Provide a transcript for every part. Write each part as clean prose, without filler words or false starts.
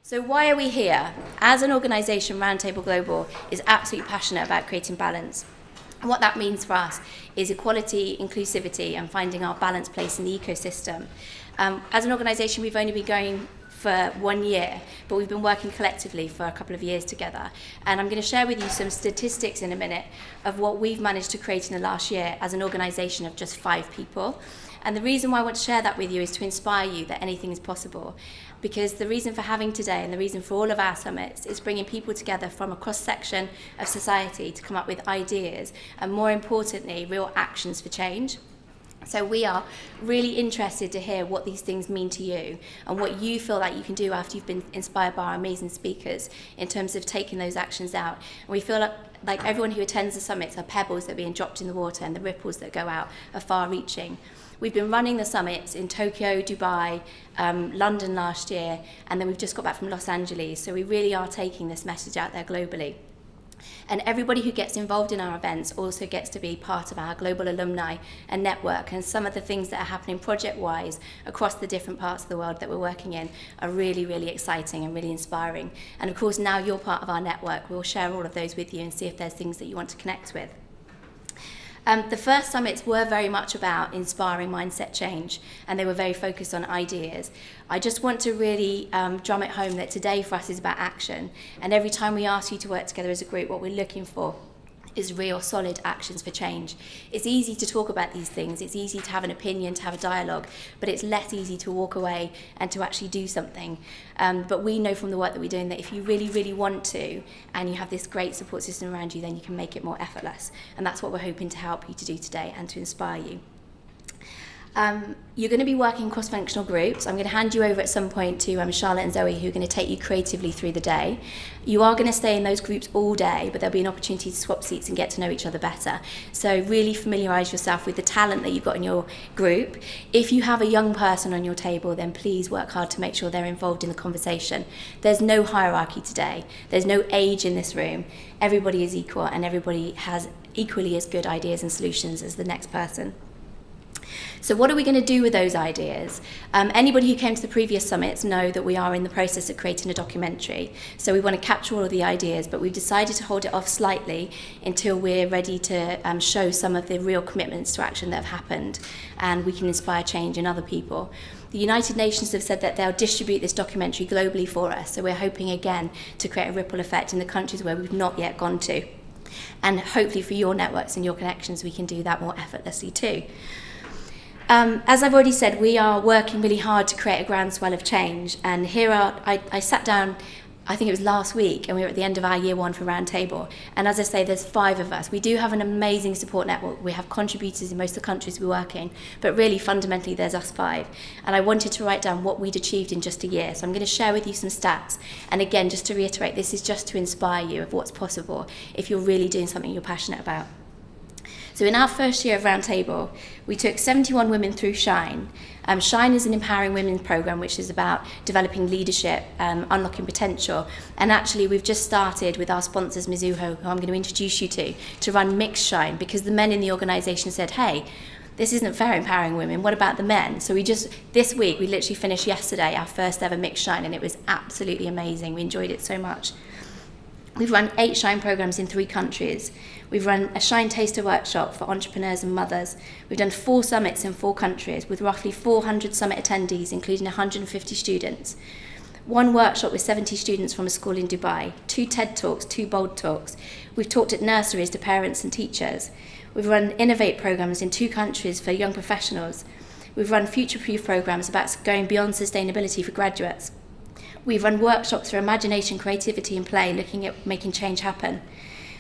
So why are we here? As an organisation, RoundTable Global is absolutely passionate about creating balance. And what that means for us is equality, inclusivity, and finding our balanced place in the ecosystem. As an organisation, we've only been going for 1 year, but we've been working collectively for a couple of years together. And I'm going to share with you some statistics in a minute of what we've managed to create in the last year as an organisation of just 5 people. And the reason why I want to share that with you is to inspire you that anything is possible. Because the reason for having today and the reason for all of our summits is bringing people together from a cross-section of society to come up with ideas and, more importantly, real actions for change. So we are really interested to hear what these things mean to you and what you feel like you can do after you've been inspired by our amazing speakers in terms of taking those actions out. And we feel like everyone who attends the summits are pebbles that are being dropped in the water, and the ripples that go out are far-reaching. We've been running the summits in Tokyo, Dubai, London last year, and then we've just got back from Los Angeles. So we really are taking this message out there globally. And everybody who gets involved in our events also gets to be part of our global alumni and network. And some of the things that are happening project-wise across the different parts of the world that we're working in are really, really exciting and really inspiring. And of course, now you're part of our network. We'll share all of those with you and see if there's things that you want to connect with. The first summits were very much about inspiring mindset change, and they were very focused on ideas. I just want to really drum it home that today for us is about action, and every time we ask you to work together as a group, what we're looking for is real solid actions for change. It's easy to talk about these things, it's easy to have an opinion, to have a dialogue, but it's less easy to walk away and to actually do something. But we know from the work that we're doing that if you really, really want to, and you have this great support system around you, then you can make it more effortless. And that's what we're hoping to help you to do today and to inspire you. You're going to be working in cross-functional groups. I'm going to hand you over at some point to Charlotte and Zoe, who are going to take you creatively through the day. You are going to stay in those groups all day, but there'll be an opportunity to swap seats and get to know each other better. So really familiarise yourself with the talent that you've got in your group. If you have a young person on your table, then please work hard to make sure they're involved in the conversation. There's no hierarchy today. There's no age in this room. Everybody is equal, and everybody has equally as good ideas and solutions as the next person. So what are we going to do with those ideas? Anybody who came to the previous summits know that we are in the process of creating a documentary. So we want to capture all of the ideas, but we've decided to hold it off slightly until we're ready to show some of the real commitments to action that have happened, and we can inspire change in other people. The United Nations have said that they'll distribute this documentary globally for us, so we're hoping again to create a ripple effect in the countries where we've not yet gone to. And hopefully for your networks and your connections, we can do that more effortlessly too. As I've already said, we are working really hard to create a groundswell of change, and I sat down, I think it was last week, and we were at the end of our year 1 for RoundTable, and as I say, there's 5 of us. We do have an amazing support network. We have contributors in most of the countries we work in, but really fundamentally there's us 5, and I wanted to write down what we'd achieved in just a year, so I'm going to share with you some stats, and again, just to reiterate, this is just to inspire you of what's possible if you're really doing something you're passionate about. So in our first year of RoundTable, we took 71 women through SHINE. SHINE is an empowering women program which is about developing leadership, unlocking potential. And actually we've just started with our sponsors, Mizuho, who I'm going to introduce you to run Mixed SHINE, because the men in the organisation said, hey, this isn't fair empowering women, what about the men? So this week, we literally finished yesterday our first ever Mixed SHINE, and it was absolutely amazing. We enjoyed it so much. We've run 8 SHINE programs in 3 countries. We've run a SHINE Taster workshop for entrepreneurs and mothers. We've done 4 summits in 4 countries with roughly 400 summit attendees, including 150 students. 1 workshop with 70 students from a school in Dubai. 2 TED Talks, 2 Bold Talks. We've talked at nurseries to parents and teachers. We've run Innovate programs in 2 countries for young professionals. We've run future-proof programs about going beyond sustainability for graduates. We've run workshops for imagination, creativity and play, looking at making change happen.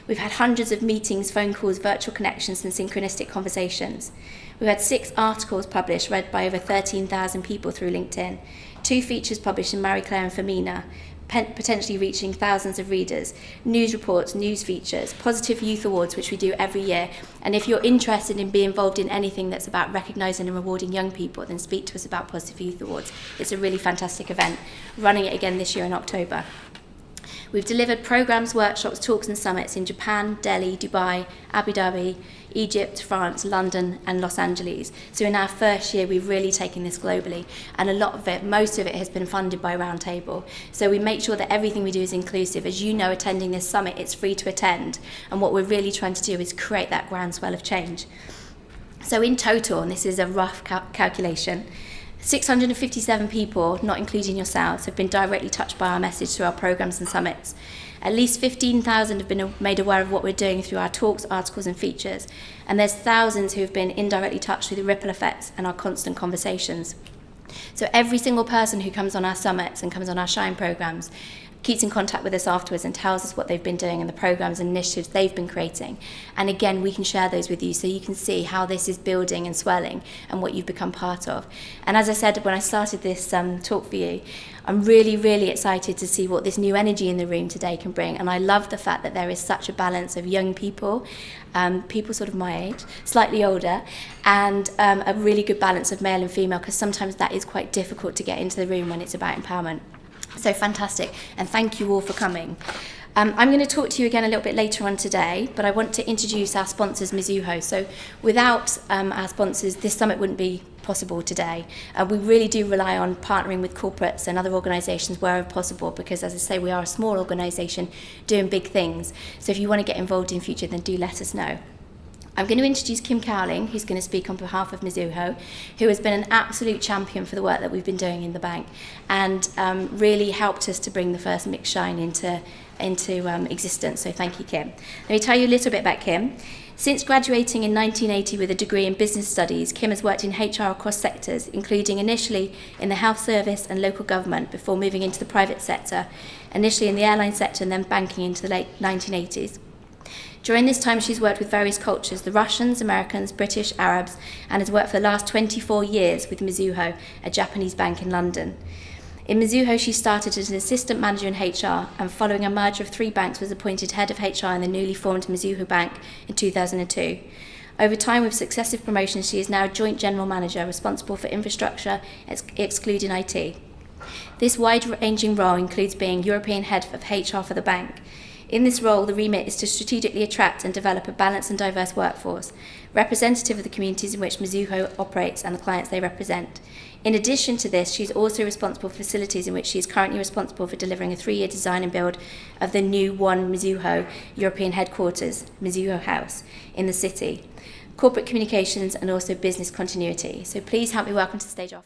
We've had hundreds of meetings, phone calls, virtual connections and synchronistic conversations. We've had 6 articles published, read by over 13,000 people through LinkedIn, 2 features published in Marie Claire and Femina, potentially reaching thousands of readers, news reports, news features, positive youth awards, which we do every year. And if you're interested in being involved in anything that's about recognising and rewarding young people, then speak to us about positive youth awards. It's a really fantastic event, running it again this year in October. We've delivered programs, workshops, talks and summits in Japan, Delhi, Dubai, Abu Dhabi, Egypt, France, London and Los Angeles. So in our first year we've really taken this globally, and a lot of it, most of it has been funded by RoundTable. So we make sure that everything we do is inclusive. As you know, attending this summit, it's free to attend, and what we're really trying to do is create that groundswell of change. So in total, and this is a rough calculation, 657 people, not including yourselves, have been directly touched by our message through our programs and summits. At least 15,000 have been made aware of what we're doing through our talks, articles and features. And there's thousands who have been indirectly touched through the ripple effects and our constant conversations. So every single person who comes on our summits and comes on our Shine programs keeps in contact with us afterwards and tells us what they've been doing and the programs and initiatives they've been creating. And again, we can share those with you so you can see how this is building and swelling and what you've become part of. And as I said when I started this talk for you, I'm really, really excited to see what this new energy in the room today can bring. And I love the fact that there is such a balance of young people, people sort of my age, slightly older, and a really good balance of male and female, because sometimes that is quite difficult to get into the room when it's about empowerment. So fantastic, and thank you all for coming. I'm going to talk to you again a little bit later on today, but I want to introduce our sponsors, Mizuho. So without our sponsors, this summit wouldn't be possible today. We really do rely on partnering with corporates and other organisations wherever possible, because as I say, we are a small organisation doing big things. So if you want to get involved in future, then do let us know. I'm going to introduce Kim Cowling, who's going to speak on behalf of Mizuho, who has been an absolute champion for the work that we've been doing in the bank, and really helped us to bring the first Mix Shine into existence. So thank you, Kim. Let me tell you a little bit about Kim. Since graduating in 1980 with a degree in business studies, Kim has worked in HR across sectors, including initially in the health service and local government before moving into the private sector, initially in the airline sector and then banking into the late 1980s. During this time, she's worked with various cultures, the Russians, Americans, British, Arabs, and has worked for the last 24 years with Mizuho, a Japanese bank in London. In Mizuho, she started as an assistant manager in HR, and following a merger of 3 banks, was appointed head of HR in the newly formed Mizuho Bank in 2002. Over time, with successive promotions, she is now a joint general manager responsible for infrastructure, excluding IT. This wide-ranging role includes being European head of HR for the bank. In this role, the remit is to strategically attract and develop a balanced and diverse workforce, representative of the communities in which Mizuho operates and the clients they represent. In addition to this, she is also responsible for facilities in which she is currently responsible for delivering a 3-year design and build of the new One Mizuho European headquarters, Mizuho House, in the city, corporate communications and also business continuity. So please help me welcome to the stage off.